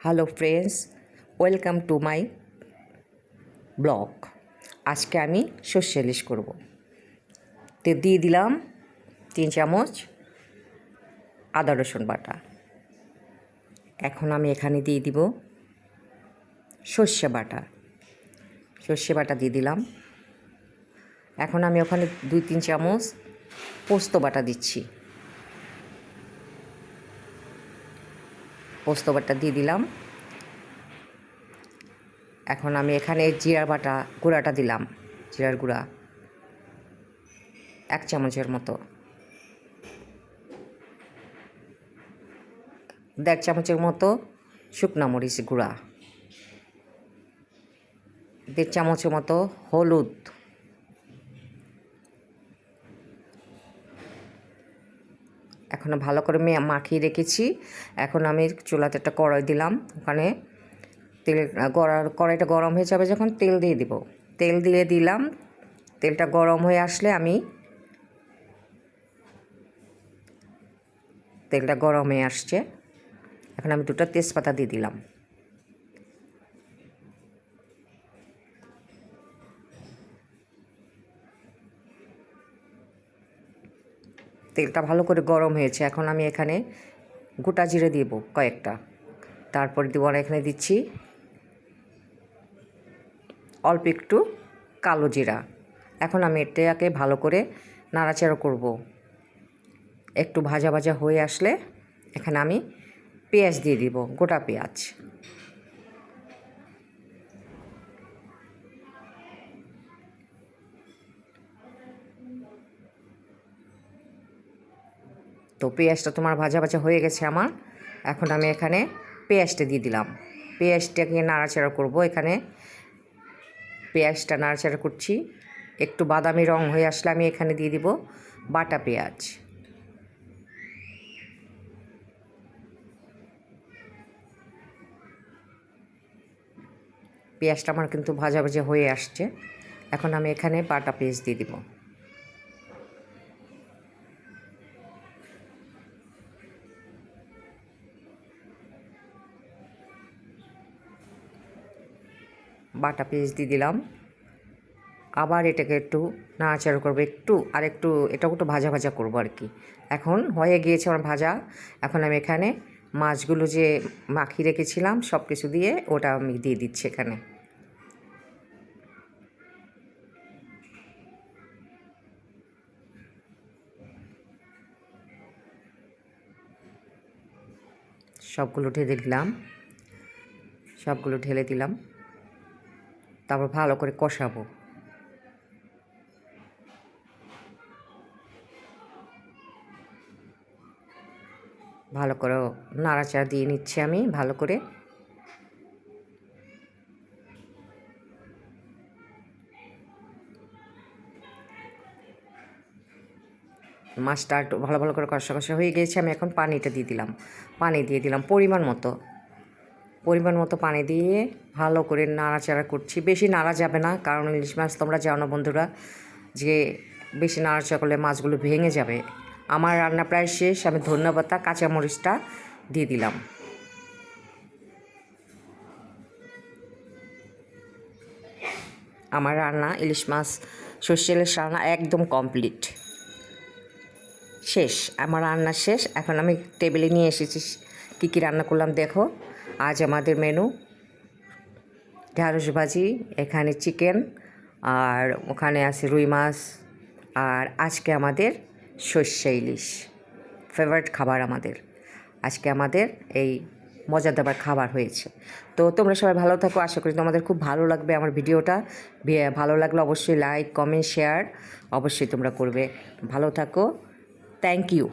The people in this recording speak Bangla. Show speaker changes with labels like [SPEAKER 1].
[SPEAKER 1] Hello friends, welcome to my blog. আজকে আমি সর্ষে ইলিশ করব। তো দিয়ে দিলাম 3 চামচ আদা রসুন বাটা। এখন আমি এখানে দিয়ে দিব সর্ষে বাটা দিয়ে দিলাম। এখন আমি ওখানে 2-3 চামচ পোস্ত বাটা দিচ্ছি। পোস্ত বাটা দিয়ে দিলাম। এখন আমি এখানে জিরার বাটা গুঁড়াটা দিলাম, জিরার গুঁড়া 1 চামচের মতো, 1.5 চামচের মতো শুকনা মরিচ গুঁড়া, 1.5 চামচের মতো হলুদ, এখন ভালো করে মাখিয়ে রেখেছি। এখন আমি চুলাতে একটা কড়াই দিলাম, ওখানে তেল কড়াইটা গরম হয়ে যাবে যখন তেল দিয়ে দিব। তেল দিয়ে দিলাম, তেলটা গরম হয়ে আসলে তেলটা গরম হয়ে আসছে, এখন আমি 2টা তেজপাতা দিয়ে দিলাম। তেলটা ভালো করে গরম হয়েছে, এখন আমি এখানে গোটা জিরে দিব কয়েকটা, তারপর দিব এখানে দিচ্ছি অল্প একটু কালো জিরা। এখন আমি এটাকে ভালো করে নাড়াচাড়া করব। একটু ভাজা ভাজা হয়ে আসলে এখানে আমি পেঁয়াজ দিয়ে দিব, গোটা পেঁয়াজ। তো পেঁয়াজটা তোমার ভাজা ভাজা হয়ে গেছে আমার। এখন আমি এখানে পেঁয়াজটা দিয়ে দিলাম। পেঁয়াজটাকে নাড়াচাড়া করব। এখানে পেঁয়াজটা নাড়াচাড়া করছি, একটু বাদামি রং হয়ে আসলে আমি এখানে দিয়ে দিব বাটা পেঁয়াজ। পেঁয়াজটা আমার কিন্তু ভাজা ভাজা হয়ে আসছে, এখন আমি এখানে বাটা পেঁয়াজ দিয়ে দিব। বাটা পেঁয়াজ দিয়ে দিলাম। আবার এটাকে একটু নাড়াচাড়া করবো, এটাও একটু ভাজা ভাজা করবো আর কি। এখন হয়ে গিয়েছে আমার ভাজা। এখন আমি এখানে মাছগুলো যে মাখিয়ে রেখেছিলাম সব কিছু দিয়ে ওটা আমি দিয়ে দিচ্ছি এখানে। সবগুলো ঢেলে দিলাম, তারপর ভালো করে কষাবো। ভালো করে নাড়াচাড়া দিয়ে নিচ্ছি আমি ভালো করে। মাছটা একটু ভালো ভালো করে কষা কষা হয়ে গিয়েছে, আমি এখন পানিটা দিয়ে দিলাম। পানি দিয়ে দিলাম পরিমাণ মতো পানি দিয়ে ভালো করে নাড়াচাড়া করছি। বেশি নাড়া যাবে না, কারণ ইলিশ মাছ তোমরা জানো বন্ধুরা যে বেশি নাড়াচাড়া করলে মাছগুলো ভেঙে যাবে। আমার রান্না প্রায় শেষ, আমি ধন্যবাদটা কাঁচামরিচটা দিয়ে দিলাম। আমার রান্না ইলিশ মাছ সর্ষে ইলিশ রান্না একদম কমপ্লিট, শেষ। আমার রান্না শেষ। এখন আমি টেবিলে নিয়ে এসেছি কী কী রান্না করলাম দেখো। আজ আমাদের মেনু ঢ্যাঁড়স ভাজি, এখানে চিকেন, আর ওখানে আছে রুই মাছ, আর আজকে আমাদের সর্ষে ইলিশ ফেভারিট খাবার আমাদের। আজকে আমাদের এই মজাদার খাবার হয়েছে। তো তোমরা সবাই ভালো থাকো, আশা করি তোমাদের খুব ভালো লাগবে আমার ভিডিওটা। ভালো লাগলে অবশ্যই লাইক কমেন্ট শেয়ার অবশ্যই তোমরা করবে। ভালো থাকো, থ্যাংক ইউ।